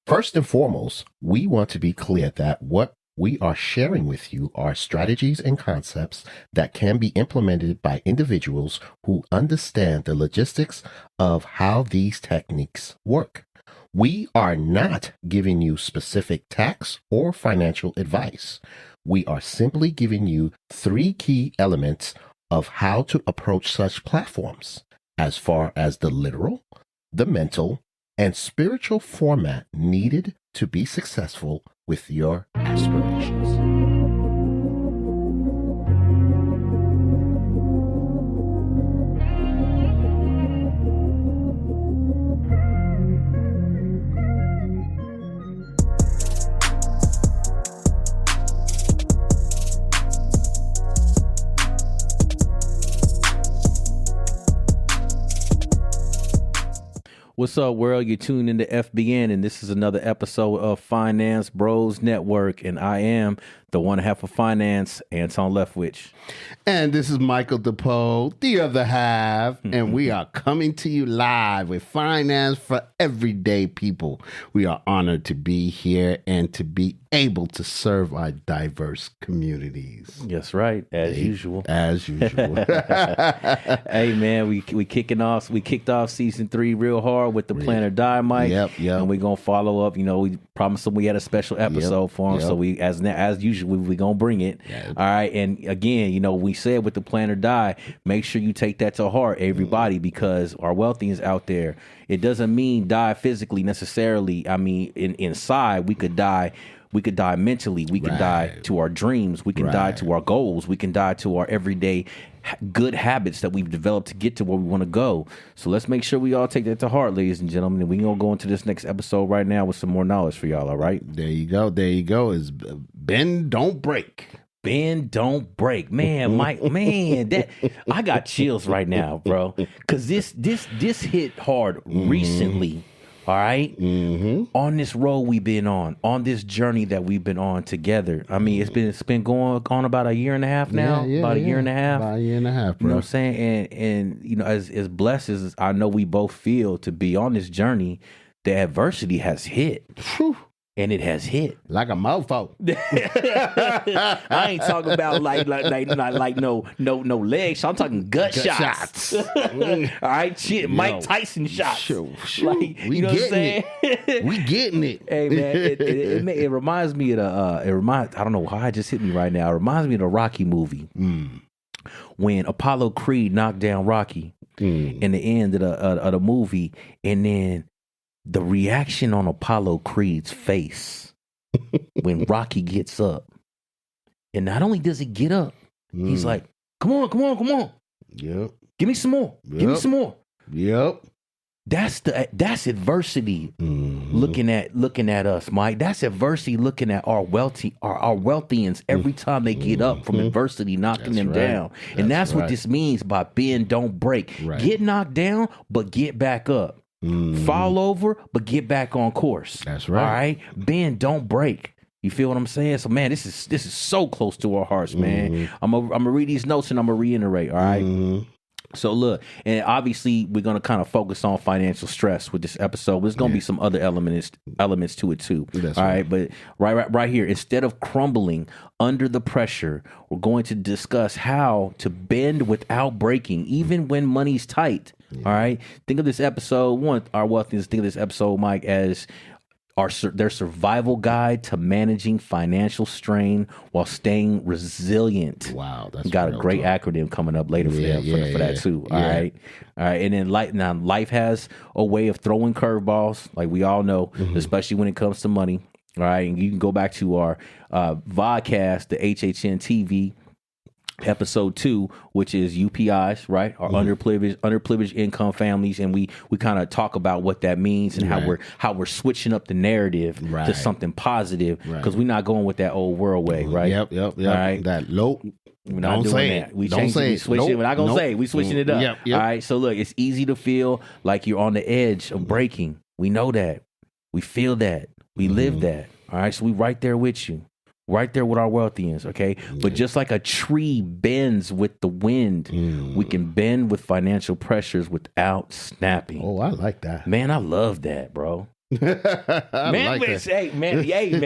First and foremost, we want to be clear that what we are sharing with you are strategies and concepts that can be implemented by individuals who understand the logistics of how these techniques work. We are not giving you specific tax or financial advice. We are simply giving you 3 key elements of how to approach such platforms as far as the literal, the mental, and spiritual format needed to be successful with your aspirations. What's up, world? You're tuned into FBN, and this is another episode of Finance Bros Network, and I am the one half of finance, Anton Leftwich. And this is Michel DuPoux, the other half, and we are coming to you live with Finance for Everyday People. We are honored to be here and to be able to serve our diverse communities. Yes, right, as usual. As usual. Hey, man, we kicking off. We kicked off season 3 real hard with the Plan or Die, Mike. Yep. And we're gonna follow up. You know, we promised them we had a special episode for them, so we as usual we gonna bring it. All right, and again, you know, we said with the Plan or Die, make sure you take that to heart, everybody, because our wealthians out there. It doesn't mean die physically necessarily. I mean, inside we could die. We could die mentally. We can die to our dreams. We can die to our goals. We can die to our everyday good habits that we've developed to get to where we want to go. So let's make sure we all take that to heart, ladies and gentlemen. And we're going to go into this next episode right now with some more knowledge for y'all, all right? There you go. Is bend, don't break. Bend, don't break. Man, Mike, man, that I got chills right now, bro. Because this hit hard recently. All right, on this road we've been on this journey that we've been on together. I mean, it's been going on about a year and a half now. About a year and a half. About a year and a half, bro. You know what I'm saying? And you know, as blessed as I know we both feel to be on this journey, the adversity has hit. Whew. And it has hit like a mofo. I ain't talking about like no leg shots. I'm talking gut shots. All right, shit, Mike Tyson shots. Sure. Like, you know what I'm saying? We getting it. Hey man, it reminds me of the I don't know why it just hit me right now. It reminds me of the Rocky movie when Apollo Creed knocked down Rocky in the end of the movie, and then the reaction on Apollo Creed's face when Rocky gets up. And not only does he get up, he's like, come on. Yep. Give me some more. Yep. Give me some more. Yep. That's adversity looking at us, Mike. That's adversity looking at our wealthians every time they get up from adversity knocking them down. And that's what this means by bend, don't break. Right. Get knocked down, but get back up. Fall over, but get back on course. That's right. All right, bend, don't break. You feel what I'm saying? So, man, this is so close to our hearts, man. I'm gonna read these notes and I'm gonna reiterate. All right. So look, and obviously we're gonna kind of focus on financial stress with this episode. There's gonna be some other elements to it too. That's all right. But right here, instead of crumbling under the pressure, we're going to discuss how to bend without breaking, even when money's tight. All right. Think of this episode. Our wealthians think of this episode, Mike, as their survival guide to managing financial strain while staying resilient. Wow, that's got a great acronym coming up later for that too. All right, and then life has a way of throwing curveballs, like we all know, especially when it comes to money. All right, and you can go back to our vodcast, the HHN TV. Episode 2, which is UPIs, right? Our underprivileged income families, and we kind of talk about what that means and how we're switching up the narrative to something positive because we're not going with that old world way, right? Yep. All right, that low. We're not doing that. We changed it. We switched it. We're not gonna say it. We switching it up. Yep. All right. So look, it's easy to feel like you're on the edge of breaking. We know that. We feel that. We live that. All right. So we right there with you. Right there with our wealthians, okay? But just like a tree bends with the wind, we can bend with financial pressures without snapping. Oh, I like that. Man, I love that, bro. Man, like hey, man, hey, you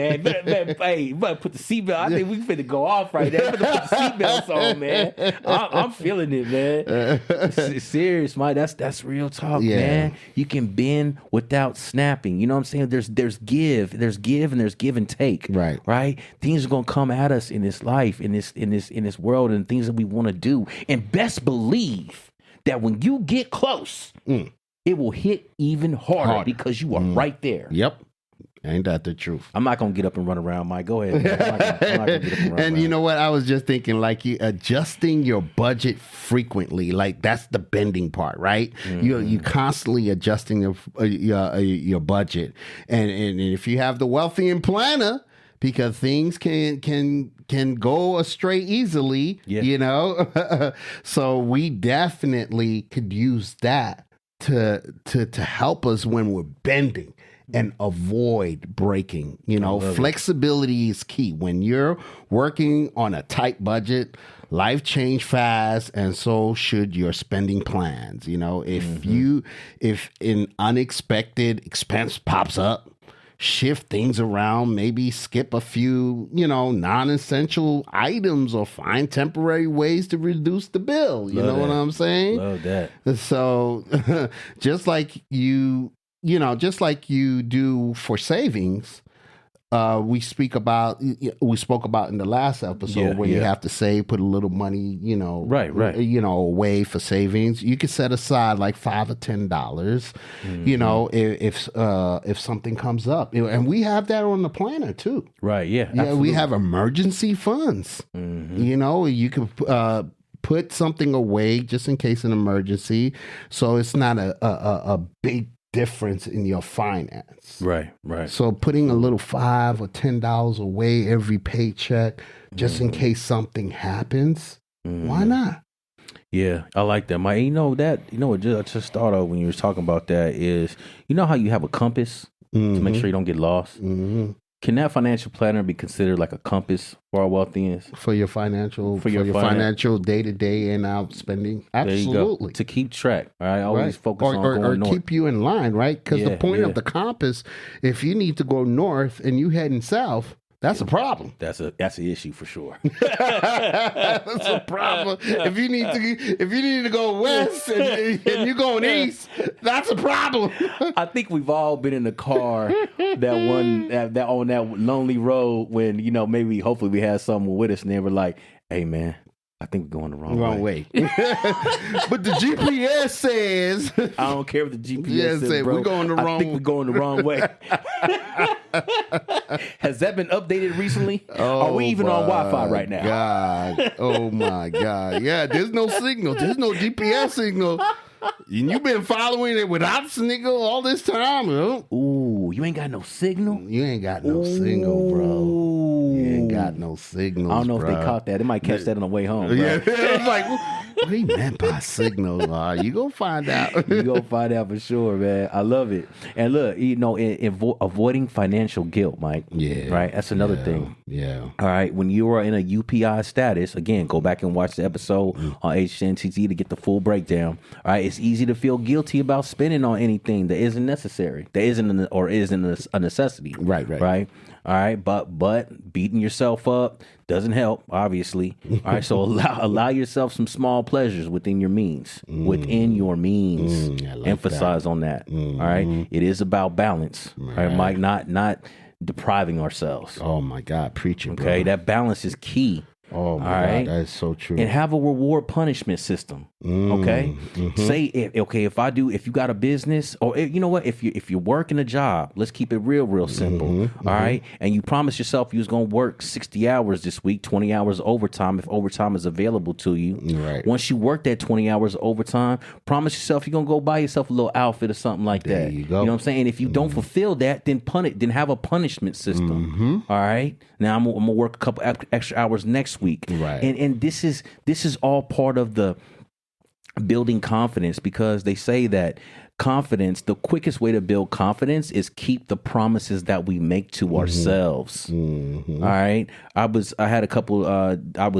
better put the seatbelt. I think we finna go off right there. Put the seatbelts on, man. I'm feeling it, man. Serious, Mike. That's real talk, man. You can bend without snapping. You know what I'm saying? There's give, and there's give and take. Right. Things are gonna come at us in this life, in this world, and things that we want to do. And best believe that when you get close. It will hit even harder because you are right there. Yep. Ain't that the truth? I'm not going to get up and run around, Mike. Go ahead. Man. I'm not gonna get up and run and around. You know what? I was just thinking, like, you adjusting your budget frequently. Like, that's the bending part, right? You constantly adjusting your budget. And if you have the Wealthian planner, because things can go astray easily, you know? So we definitely could use that to help us when we're bending and avoid breaking. You know, flexibility is key. When you're working on a tight budget, life change fast, and so should your spending plans. You know, if an unexpected expense pops up, shift things around, maybe skip a few, non-essential items, or find temporary ways to reduce the bill. You know what I'm saying? Love that. So just like you do for savings, we spoke about in the last episode when you have to save, put a little money, away for savings. You could set aside like $5 or $10, if something comes up, and we have that on the planner too. Right. Yeah. Yeah. We have emergency funds. You could put something away just in case an emergency, so it's not a big difference in your finance. Right. So putting a little $5 or $10 away every paycheck, just in case something happens, why not? Yeah, I like that, Mike. What I just thought of when you were talking about that is, how you have a compass to make sure you don't get lost? Can that financial planner be considered like a compass for our Wealthians? For your financial day-to-day and out spending? Absolutely. There you go. To keep track, all right? Always focus on going north. Or keep you in line, right? Because the point of the compass, if you need to go north and you heading south, that's a problem. That's an issue for sure. That's a problem. If you need to go west and you're going east, that's a problem. I think we've all been in the car that on that lonely road when hopefully we had someone with us and they were like, "Hey man, I think we're going the wrong way." But the GPS says, I don't care what the GPS says, bro. We're going the wrong. I think we're going the wrong way. Has that been updated recently? Are we even on Wi-Fi right now? God. Oh my God. Yeah, there's no signal. There's no GPS signal. And you've been following it without signal all this time. Ooh, you ain't got no signal? You ain't got no signal, bro. You ain't got no signals. I don't know if they caught that. They might catch that on the way home, bro. Yeah, it's like, what he meant by signal? You gonna find out. You gonna find out for sure, man. I love it. And look, avoiding financial guilt, Mike. Yeah. Right? That's another thing. Yeah. All right. When you are in a UPI status, again, go back and watch the episode on HNTT to get the full breakdown. All right. It's easy to feel guilty about spending on anything that isn't necessary, that isn't a necessity. Right. All right, but beating yourself up doesn't help, obviously. All right, so allow yourself some small pleasures within your means. Within your means. Like emphasize on that. All right, it is about balance. Right, Mike, not depriving ourselves. Oh my God, preaching. Okay, that balance is key. Oh my God, that is so true. And have a reward punishment system. Okay, say if you got a business, or if you're working a job, let's keep it real simple. All right, and you promise yourself you was gonna work 60 hours this week, 20 hours overtime if overtime is available to you. Right. Once you work that 20 hours overtime, promise yourself you're gonna go buy yourself a little outfit or something like there that. You go. You know what I'm saying? If you don't fulfill that, then have a punishment system. All right. Now I'm gonna work a couple extra hours next week. Right. And this is all part of the building confidence, because they say that the quickest way to build confidence is keep the promises that we make to ourselves. All right. I was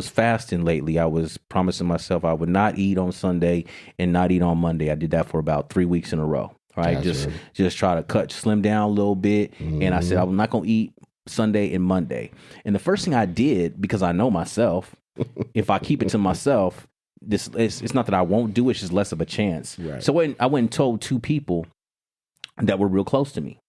fasting lately. I was promising myself I would not eat on Sunday and not eat on Monday. I did that for about 3 weeks in a row. right? Just try to slim down a little bit. And I said, I'm not going to eat Sunday and Monday. And the first thing I did, because I know myself, if I keep it to myself, it's not that I won't do it, it's just less of a chance. Right. So I went and told 2 people that were real close to me.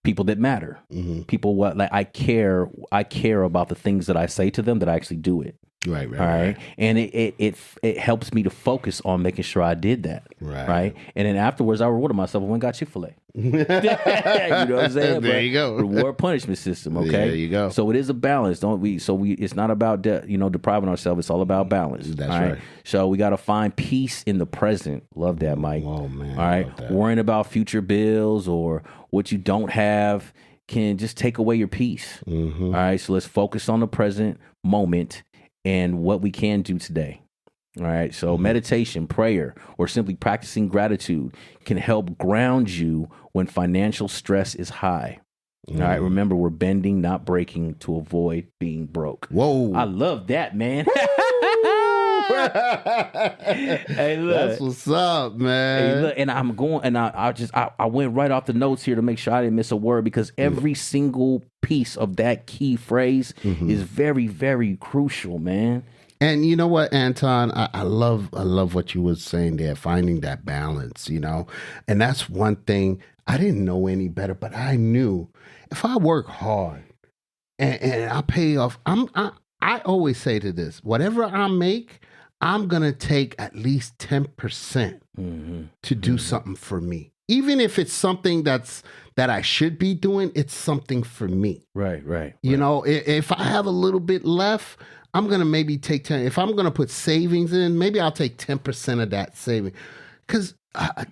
People that matter, people like I care about the things that I say to them, that I actually do it. Right. And it helps me to focus on making sure I did that. Right. And then afterwards, I rewarded myself and went and got Chick-fil-A. You know what I'm saying? There you go. Reward punishment system. Okay. There you go. So it is a balance. It's not about depriving ourselves. It's all about balance. That's right. So we got to find peace in the present. Love that, Mike. Oh man. All right. Worrying about future bills or what you don't have can just take away your peace. All right. So let's focus on the present moment and what we can do today. All right. So meditation, prayer, or simply practicing gratitude can help ground you when financial stress is high. All right. Remember, we're bending, not breaking, to avoid being broke. Whoa. I love that, man. Hey, look. That's what's up, man. Hey, look, and I'm going, and I went right off the notes here to make sure I didn't miss a word, because every single piece of that key phrase is very, very crucial, man. And you know what, Anton, I love what you were saying there, finding that balance, and that's one thing. I didn't know any better, but I knew if I work hard and I pay off, I always say to this, whatever I make, I'm going to take at least 10% to do something for me. Even if it's something that I should be doing, it's something for me. Right. If I have a little bit left, I'm going to maybe take 10. If I'm going to put savings in, maybe I'll take 10% of that saving. Because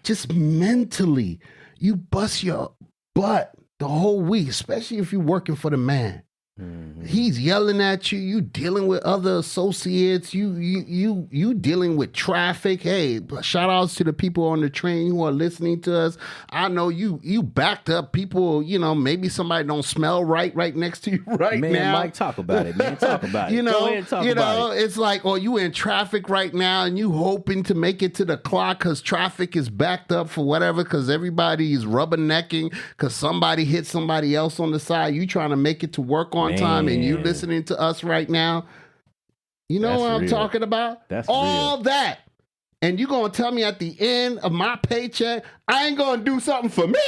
just mentally, you bust your butt the whole week, especially if you're working for the man. He's yelling at you. You dealing with other associates. You dealing with traffic. Hey, shout outs to the people on the train who are listening to us. I know you backed up people. Maybe somebody don't smell right next to you now. Man, Mike, talk about it. Man, talk about it. Go ahead and talk about it. It's like, you in traffic right now, and you hoping to make it to the clock because traffic is backed up for whatever. Because everybody is rubbernecking because somebody hit somebody else on the side. You trying to make it to work on time, and you listening to us right now. You know what I'm talking about? That's all real. That. And you gonna tell me at the end of my paycheck, I ain't gonna do something for me?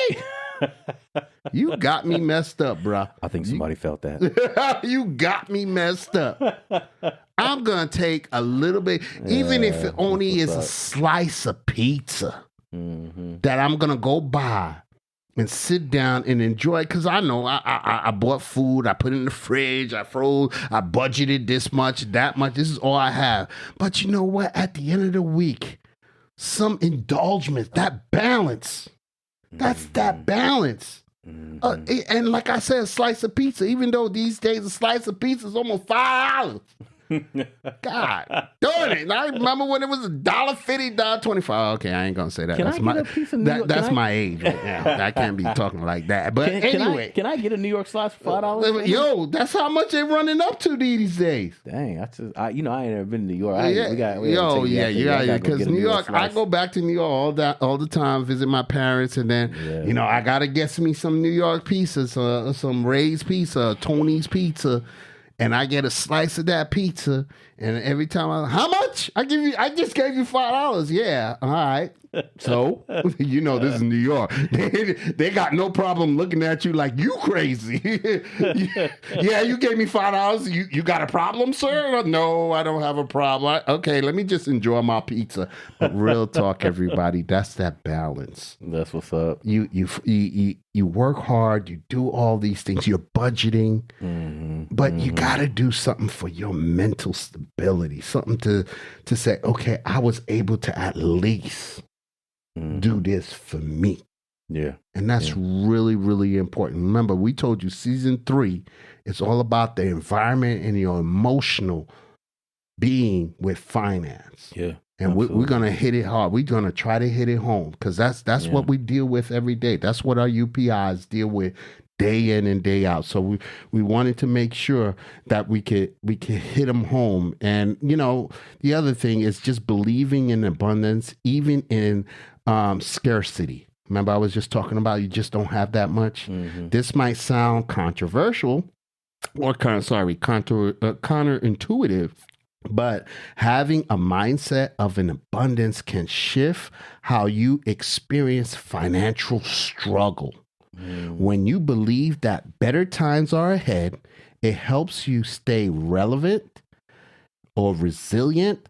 You got me messed up, bro. I think somebody felt that. You got me messed up. I'm gonna take a little bit, even if it only is a slice of pizza that I'm gonna go buy and sit down and enjoy it, because I know I bought food, I put it in the fridge, I froze, I budgeted this much, that much, this is all I have. But you know what? At the end of the week, some indulgence, that balance, that's that balance. And like I said, a slice of pizza, even though these days a slice of pizza is almost $5. God darn it. I remember when it was $1.50, $1.25. Okay, I ain't gonna say that. That's my age right now. I can't be talking like that. But anyway. Can I get a New York slice for $5? Yo, that's how much they're running up to these days. Dang, I ain't never been to New York. Because New York, I go back to New York all the time, visit my parents, and then I gotta get me some New York pizzas, some Ray's pizza, Tony's pizza. And I get a slice of that pizza, and every time how much? I just gave you $5. Yeah, all right. So, this is New York. They got no problem looking at you like you crazy. Yeah, you gave me $5. You got a problem, sir? No, I don't have a problem. Okay, let me just enjoy my pizza. But real talk, everybody, that's that balance. That's what's up. You work hard, you do all these things, you're budgeting, but you got to do something for your mental stability, something to say, okay, I was able to at least do this for me. Yeah. And that's really, really important. Remember, we told you season 3, it's all about the environment and your emotional being with finance. Yeah. And we're going to hit it hard. We're going to try to hit it home, because that's what we deal with every day. That's what our UPIs deal with day in and day out. So we wanted to make sure that we could hit them home. And, the other thing is just believing in abundance, even in scarcity. Remember, I was just talking about you just don't have that much. Mm-hmm. This might sound controversial or counterintuitive, but having a mindset of an abundance can shift how you experience financial struggle. When you believe that better times are ahead, it helps you stay relevant or resilient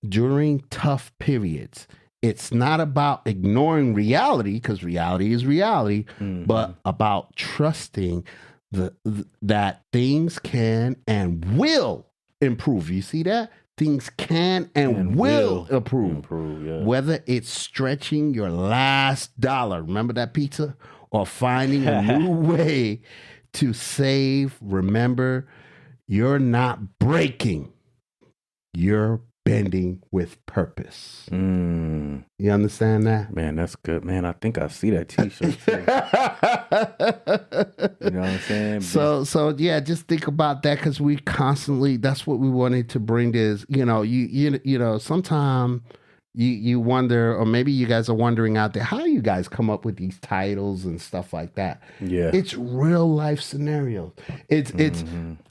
during tough periods. It's not about ignoring reality, because reality is reality, but about trusting that things can and will improve. You see that? Things can and will improve. Yeah. Whether it's stretching your last dollar, remember that pizza? Or finding a new way to save. Remember, you're not breaking. You're bending with purpose. You understand that? Man, that's good. Man, I think I see that t-shirt too. You know what I'm saying? So yeah, just think about that, because we constantly, that's what we wanted to bring is, you know, sometimes you wonder, or maybe you guys are wondering out there, how you guys come up with these titles and stuff like that. Yeah. It's real life scenarios. It's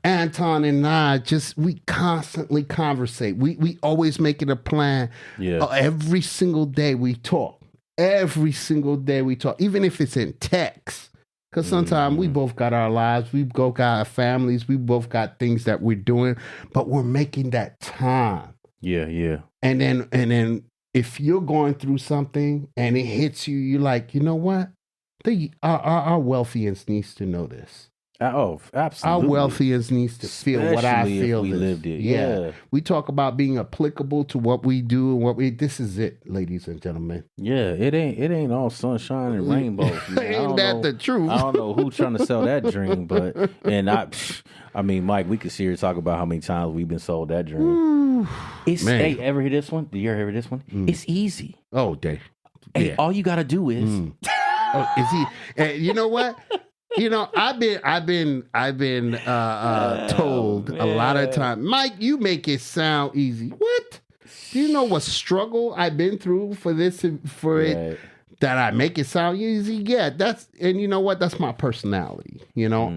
Anton and I we constantly conversate. We always make it a plan. Yeah. Every single day we talk. Every single day we talk, even if it's in text. Because sometimes we both got our lives, we both got our families, we both got things that we're doing, but we're making that time. Yeah. And then if you're going through something and it hits you, you're like, you know what? Our Wealthians needs to know this. Oh, absolutely. Our Wealthians needs to feel what I Especially feel. if we lived it. Yeah. We talk about being applicable to what we do and this is it, ladies and gentlemen. Yeah, it ain't all sunshine and rainbows. Ain't that the truth? I don't know who's trying to sell that dream, but I mean, Mike, we could sit here and talk about how many times we've been sold that dream. Hey, ever hear this one? Do you ever hear this one? It's easy. Oh, Dave. Hey, all you gotta do is Oh, is he? You know what? You know, I've been told a lot of times, Mike, you make it sound easy. What? Do you know what struggle I've been through for this, it, that I make it sound easy? Yeah, and you know what? That's my personality. You know,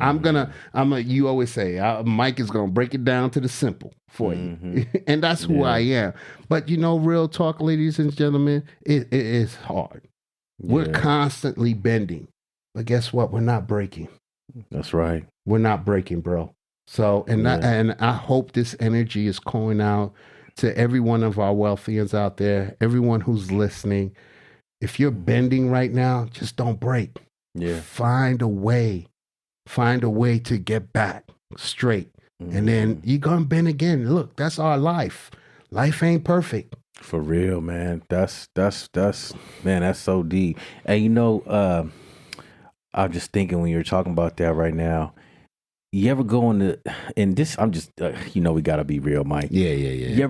you always say, Mike is going to break it down to the simple for you. And that's who I am. But you know, real talk, ladies and gentlemen, it is hard. We're constantly bending. But guess what? We're not breaking. That's right. We're not breaking, bro. So, and I hope this energy is going out to every one of our Wealthians out there, everyone who's listening. If you're bending right now, just don't break. Yeah. Find a way to get back straight. And then you're going to bend again. Look, that's our life. Life ain't perfect. For real, man. That's man, that's so deep. And you know, I'm just thinking when you're talking about that right now, you ever go into, and this, I'm just, you know, we got to be real, Mike. Yeah. You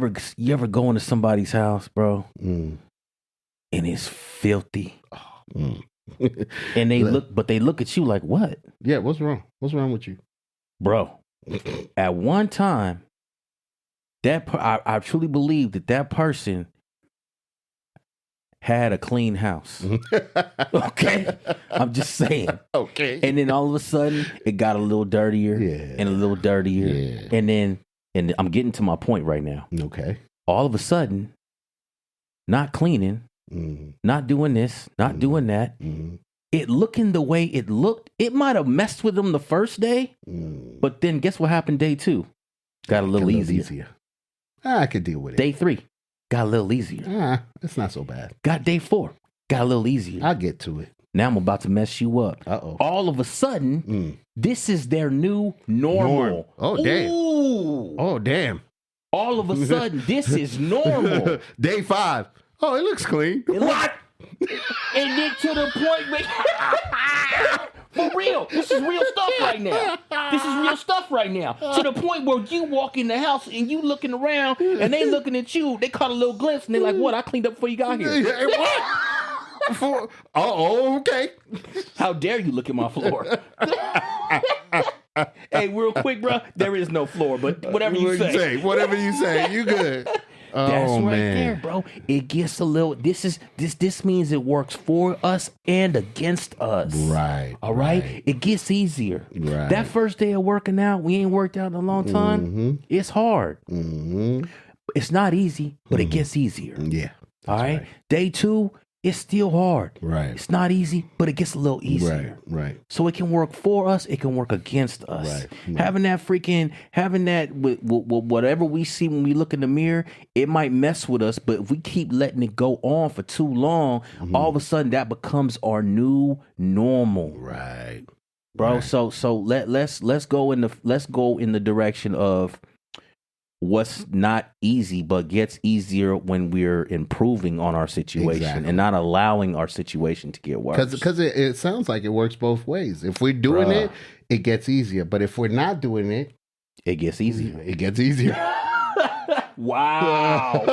ever go into somebody's house, bro, and it's filthy. And they look at you like, what? Yeah, what's wrong? What's wrong with you? Bro, at one time, I truly believe that person had a clean house. Okay? I'm just saying. Okay. And then all of a sudden, it got a little dirtier and a little dirtier. Yeah. And I'm getting to my point right now. Okay. All of a sudden, not cleaning, not doing this, not doing that. It looking the way it looked, it might have messed with them the first day, but then guess what happened day 2? Got a little easier. I could deal with it. Day 3, got a little easier. It's not so bad. Got day 4, got a little easier. I'll get to it. Now I'm about to mess you up. Uh-oh. All of a sudden, this is their new normal. Oh, damn. Ooh. Oh, damn. All of a sudden, this is normal. Day 5. Oh, it looks clean. What? And then to the point where... For real. This is real stuff right now. This is real stuff right now. To the point where you walk in the house and you looking around and they looking at you. They caught a little glimpse and they like, what? I cleaned up before you got here. What? Okay. How dare you look at my floor? Hey, real quick, bro. There is no floor, but whatever you say. Whatever you say, you good. That's right man. there, bro. It gets a little. This means it works for us and against us. Right. All right. It gets easier. Right. That first day of working out, we ain't worked out in a long time. It's hard. It's not easy, but it gets easier. Yeah. All right. Day 2, it's still hard. Right. It's not easy, but it gets a little easier. Right. So it can work for us. It can work against us. Right. Having that with whatever we see when we look in the mirror, it might mess with us. But if we keep letting it go on for too long, all of a sudden that becomes our new normal. Right. Bro. Right. So let's go in the direction of what's not easy but gets easier when we're improving on our situation and not allowing our situation to get worse. Because it sounds like it works both ways. If we're doing it, it gets easier. But if we're not doing it, it gets easier. It gets easier. Wow.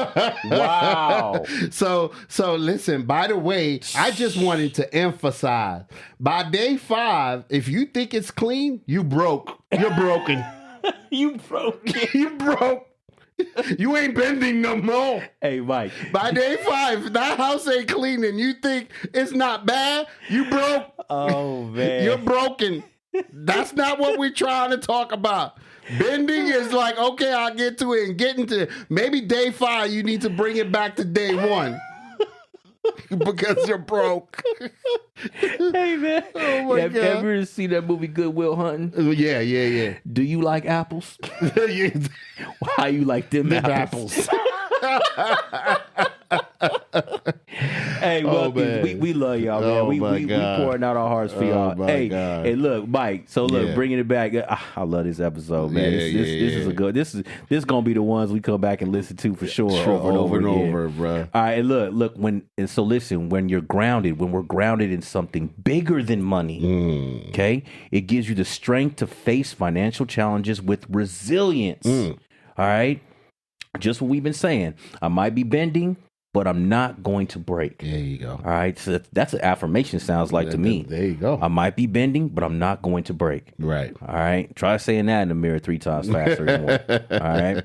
So listen, by the way, I just wanted to emphasize, by day 5, if you think it's clean, you broke. You're broken. You broke. You broke. You ain't bending no more. Hey, Mike. By day 5, if that house ain't clean and you think it's not bad, you broke. Oh, man. You're broken. That's not what we're trying to talk about. Bending is like, okay, I'll get to it and getting to it. Maybe day 5, you need to bring it back to day 1. Because you're broke. Hey, man. Oh, my God. Ever seen that movie Good Will Hunting? Yeah. Do you like apples? How you like them apples? Hey, Wealthians, we love y'all, man. We pouring out our hearts for y'all. Hey, look, Mike. So look, bringing it back. I love this episode, man. This is a good. This is gonna be the ones we come back and listen to for sure, over and over, bro. All right, and look. Listen. When you're grounded, when we're grounded in something bigger than money, okay, it gives you the strength to face financial challenges with resilience. All right, just what we've been saying. I might be bending, but I'm not going to break. There you go. All right. So that's an affirmation sounds like to me. There you go. I might be bending, but I'm not going to break. Right. All right. Try saying that in the mirror 3 times faster and more. All right.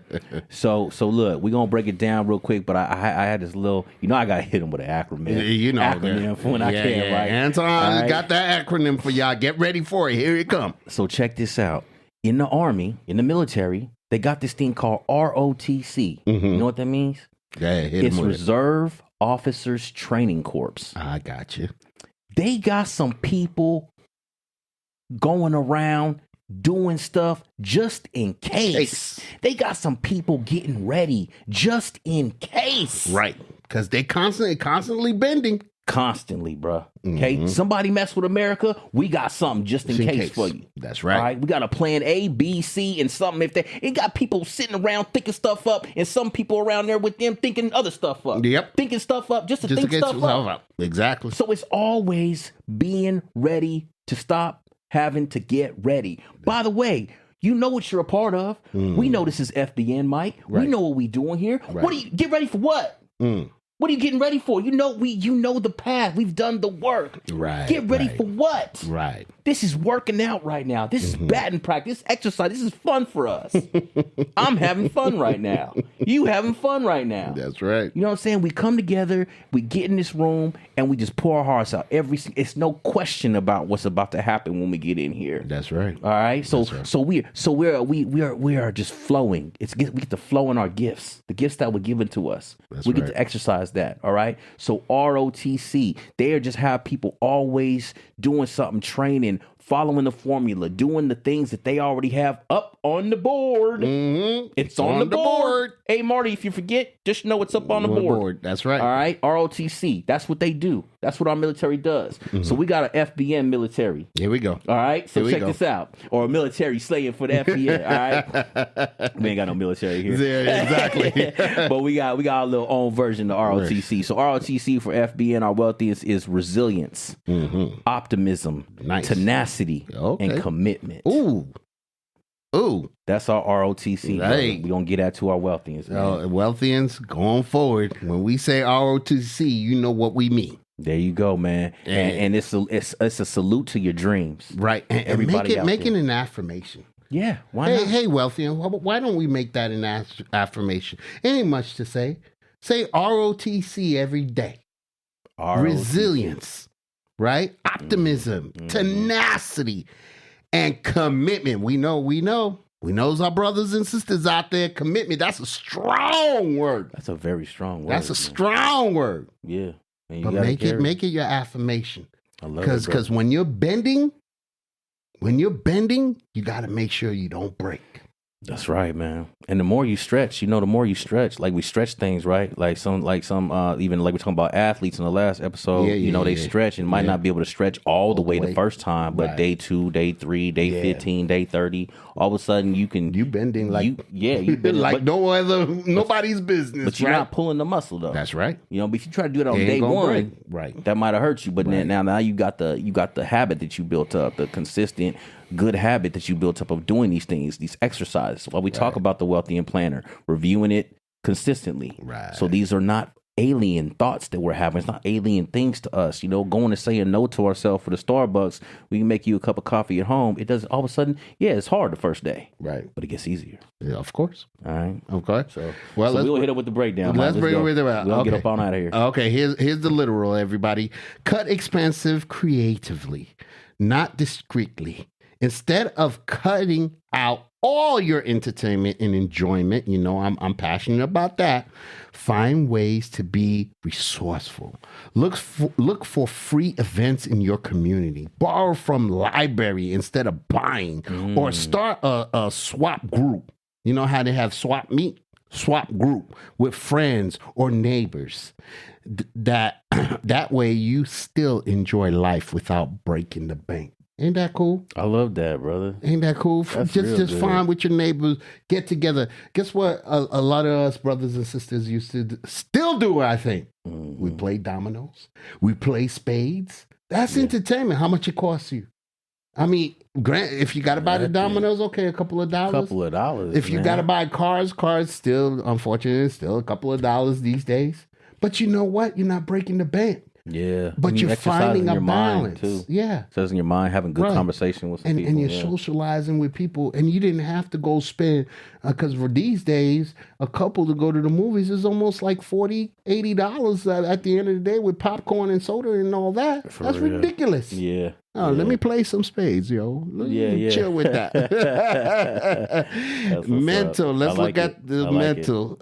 So look, we're going to break it down real quick, but I had this little, I got to hit him with an acronym. Acronym for when I can, right? Anton got that acronym for y'all. Get ready for it. Here it comes. So check this out. In the Army, in the military, they got this thing called ROTC. You know what that means? It's Reserve Officers Training Corps. I got you. They got some people going around doing stuff just in case. They got some people getting ready just in case. Right. Because they constantly bending. Constantly, bro. Okay, somebody mess with America, we got something just in case for you. That's right. All right, we got a plan A, B, C, and something. If it got people sitting around thinking stuff up, and some people around there with them thinking other stuff up. Yep, thinking stuff up just to think stuff up. Exactly. So it's always being ready to stop having to get ready. By the way, you know what you're a part of. We know this is FBN, Mike. Right. We know what we doing here. Right. What do you get ready for? What? What are you getting ready for? You know the path. We've done the work. Right. Get ready for what? Right. This is working out right now. This is batting practice, exercise. This is fun for us. I'm having fun right now. You having fun right now. That's right. You know what I'm saying? We come together, we get in this room, and we just pour our hearts out. It's no question about what's about to happen when we get in here. That's right. All right. So we are just flowing. We get to flow in our gifts, the gifts that were given to us. We get to exercise that. All right. So ROTC, they just have people always doing something, training, following the formula, doing the things that they already have up on the board. It's on the board. Hey, Marty, if you forget, just know it's up on the board. That's right. All right. ROTC. That's what they do. That's what our military does. So we got an FBN military. Here we go. All right. So check this out. Or a military slaying for the FBN. All right. We ain't got no military here. Yeah, exactly. But we got our little own version of ROTC. So ROTC for FBN, our Wealthians, is resilience, optimism, tenacity, and commitment. Ooh. That's our ROTC. Right. We're going to get that to our Wealthians. Wealthians, going forward, when we say ROTC, you know what we mean. There you go, man. And it's a salute to your dreams. Right. And everybody make it an affirmation. Yeah, why not? Hey, Wealthian, why don't we make that an affirmation? Ain't much to say. Say ROTC every day. ROTC. Resilience, right? Optimism, tenacity, and commitment. We know our brothers and sisters out there. Commitment, that's a strong word. That's a very strong word. That's a strong word. Yeah. But make it your affirmation. I love it. Because when you're bending, you got to make sure you don't break. That's right, man. And the more you stretch, like we stretch things, right? Like some, even like we're talking about athletes in the last episode, they stretch and might not be able to stretch all the way the first time, but day 2, day 3, day 15, day 30, all of a sudden you bending like, you bending like nobody's business. But you're not pulling the muscle though. That's right. But if you try to do it on day 1, right, that might have hurt you. But now you got the habit that you built up, the consistent good habit that you built up of doing these things, these exercises. While we talk about the Wealthy and Planner, reviewing it consistently. Right. So these are not alien thoughts that we're having. It's not alien things to us. Going and saying no to ourselves for the Starbucks, we can make you a cup of coffee at home. It doesn't all of a sudden, it's hard the first day. Right. But it gets easier. Yeah, of course. All right. Okay. So we'll hit it with the breakdown. Let's bring it with the breakdown. We'll get up on out of here. Okay, here's the literal, everybody. Cut expensive creatively, not discreetly. Instead of cutting out all your entertainment and enjoyment, I'm passionate about that. Find ways to be resourceful. Look for free events in your community. Borrow from library instead of buying, or start a swap group. You know how they have swap meet? Swap group with friends or neighbors. That way you still enjoy life without breaking the bank. Ain't that cool? I love that, brother. Ain't that cool? That's just find with your neighbors, get together. Guess what? A lot of us brothers and sisters used to still do. I think we play dominoes, we play spades. That's entertainment. How much it costs you? I mean, if you got to buy the dominoes, okay, a couple of dollars. If you got to buy cars still, unfortunately, still a couple of dollars these days. But you know what? You're not breaking the bank. Yeah, but you're finding a balance too. Yeah, exercising your mind, having good conversation with some people, and you're socializing with people, and you didn't have to go spend because for these days, a couple to go to the movies is almost like $40-$80 at the end of the day with popcorn and soda and all that. That's ridiculous. Yeah. Let me play some spades, yo. Chill with that. Mental. Let's look at the mental.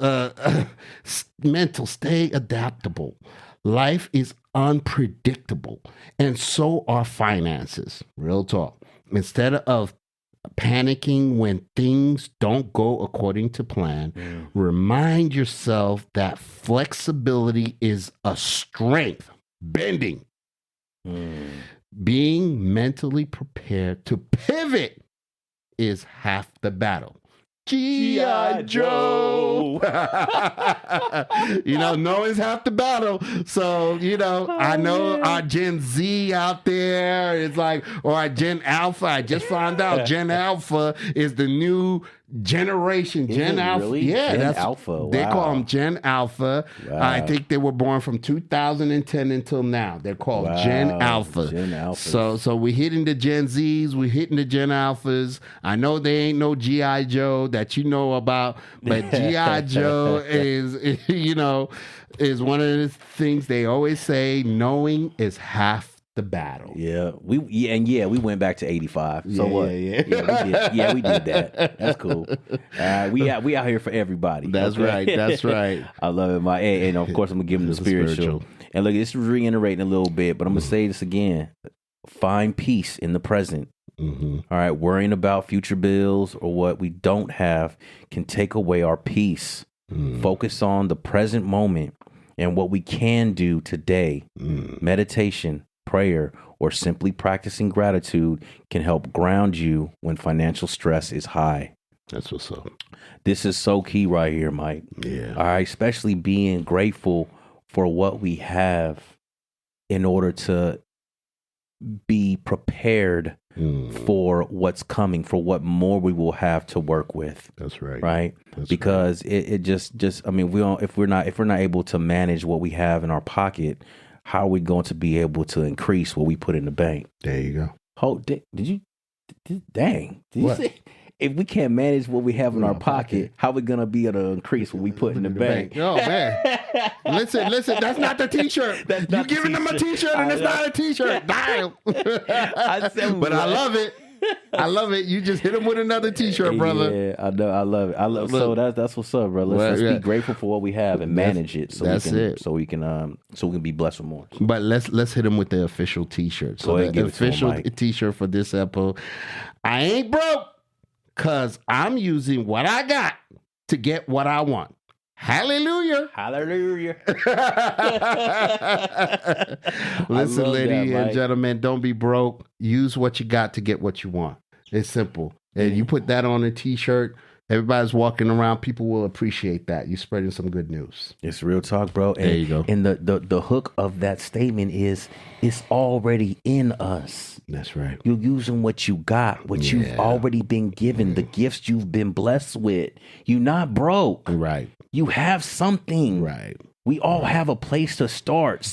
Mental. Stay adaptable. Life is unpredictable, and so are finances. Real talk. Instead of panicking when things don't go according to plan, remind yourself that flexibility is a strength. Bending. Being mentally prepared to pivot is half the battle. G.I. Joe. Knowing's half the battle. So, I know our Gen Z out there is like, or our Gen Alpha. I just found out Gen Alpha is the new generation. Gen Alpha. Really? Yeah. Gen Alpha. Wow. They call them Gen Alpha. Wow. I think they were born from 2010 until now. They're called Gen Alpha. Gen Alpha. So we're hitting the Gen Zs. We're hitting the Gen Alphas. I know they ain't no G.I. Joe that you know about, but G.I. Joe is one of the things they always say, knowing is half the battle. Yeah, we went back to 85. So what? Yeah. We did that. That's cool. We out here for everybody. That's right. That's right. I love it, and of course I'm gonna give them the spiritual. And look, this is reiterating a little bit, but I'm gonna say this again: find peace in the present. All right, worrying about future bills or what we don't have can take away our peace. Focus on the present moment and what we can do today. Meditation, prayer, or simply practicing gratitude can help ground you when financial stress is high. That's what's up. This is so key right here, Mike. Yeah. All right, especially being grateful for what we have in order to be prepared for what's coming, for what more we will have to work with. That's right. Right? That's because right. It just I mean, if we're not able to manage what we have in our pocket, how are we going to be able to increase what we put in the bank? There you go. Did you what? say if we can't manage what we have in our pocket, how we gonna be able to increase what we put in the bank? Oh man, listen, that's not the T-shirt. You giving them a T-shirt and it's not a T-shirt. Damn. But I love it. I love it. You just hit him with another T-shirt, brother. Yeah, I know. I love it. So that's what's up, bro. Let's be grateful for what we have and manage it. So we can be blessed with more. But let's hit him with the official T-shirt. So the official T-shirt for this episode. I ain't broke, cause I'm using what I got to get what I want. Hallelujah. Hallelujah. Listen, ladies and gentlemen, don't be broke. Use what you got to get what you want. It's simple. And you put that on a T-shirt, everybody's walking around, people will appreciate that. You're spreading some good news. It's real talk, bro. And, there you go. And the hook of that statement is it's already in us. That's right. You're using what you got, what you've already been given, the gifts you've been blessed with. You're not broke. Right. You have something. Right. We all have a place to start.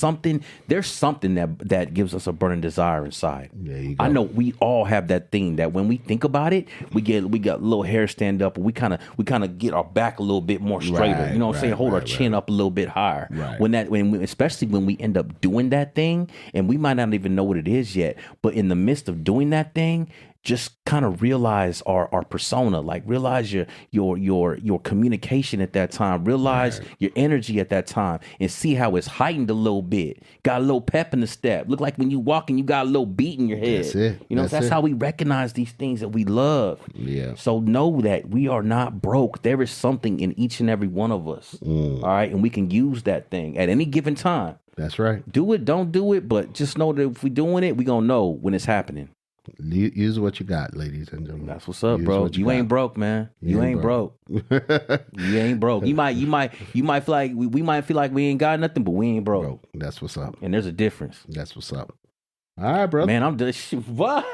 There's something that gives us a burning desire inside. There you go. I know we all have that thing that when we think about it, we got a little hair stand up, and we kind of get our back a little bit more straighter. Right, you know what I'm saying? Hold our chin up a little bit higher. Right. Especially when we end up doing that thing, and we might not even know what it is yet, but in the midst of doing that thing, just kind of realize our persona, like realize your communication at that time, realize your energy at that time, and see how it's heightened a little bit. Got a little pep in the step. Look like when you walking, you got a little beat in your head. That's it. You know, that's how we recognize these things that we love. Yeah. So know that we are not broke. There is something in each and every one of us. All right, and we can use that thing at any given time. That's right. Do it, don't do it, but just know that if we're doing it, we're gonna know when it's happening. Use what you got, ladies and gentlemen. That's what's up, bro. You ain't broke, man. You ain't broke. You ain't broke. You might feel like we might feel like we ain't got nothing, but we ain't broke. That's what's up. And there's a difference. That's what's up. All right, brother. Man, I'm just what?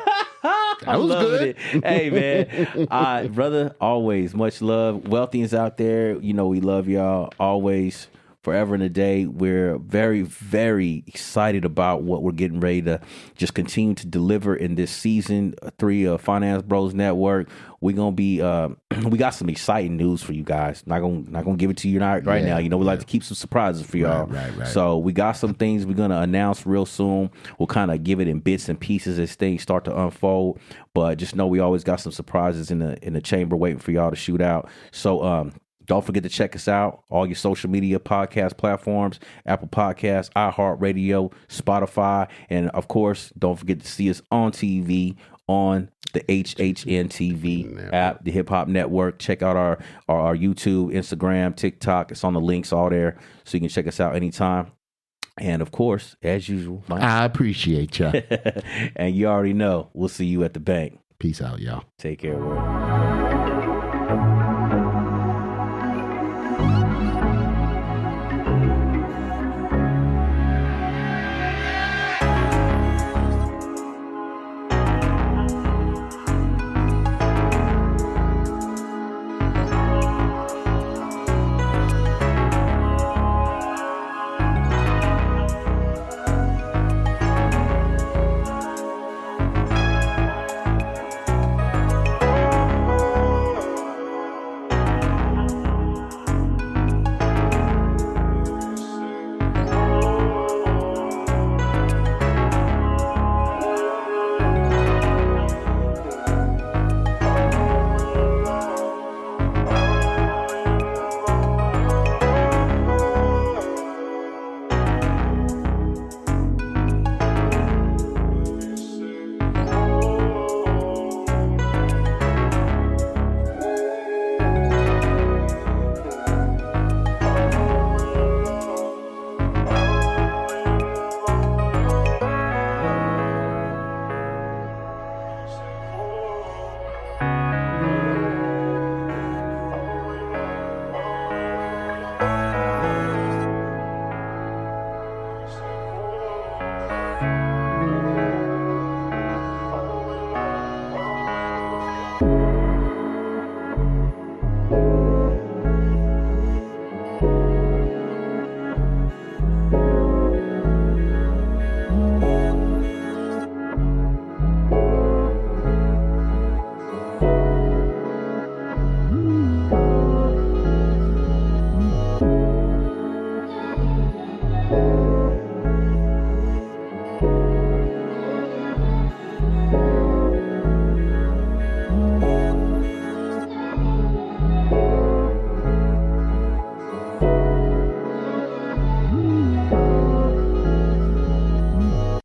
That was good. It. Hey, man. Brother, always much love. Wealthians out there, you know we love y'all always. Forever and a day. We're very, very excited about what we're getting ready to just continue to deliver in this season 3 of Finance Bros Network. We're gonna be we got some exciting news for you guys. Not gonna give it to you right now. You know, we like to keep some surprises for y'all. Right. So we got some things we're gonna announce real soon. We'll kind of give it in bits and pieces as things start to unfold. But just know we always got some surprises in the chamber waiting for y'all to shoot out. So don't forget to check us out. All your social media podcast platforms, Apple Podcasts, iHeartRadio, Spotify. And, of course, don't forget to see us on TV on the HHN TV app, the Hip Hop Network. Check out our YouTube, Instagram, TikTok. It's on the links all there, so you can check us out anytime. And, of course, as usual, Mike. I appreciate you. And you already know, we'll see you at the bank. Peace out, y'all. Take care, world.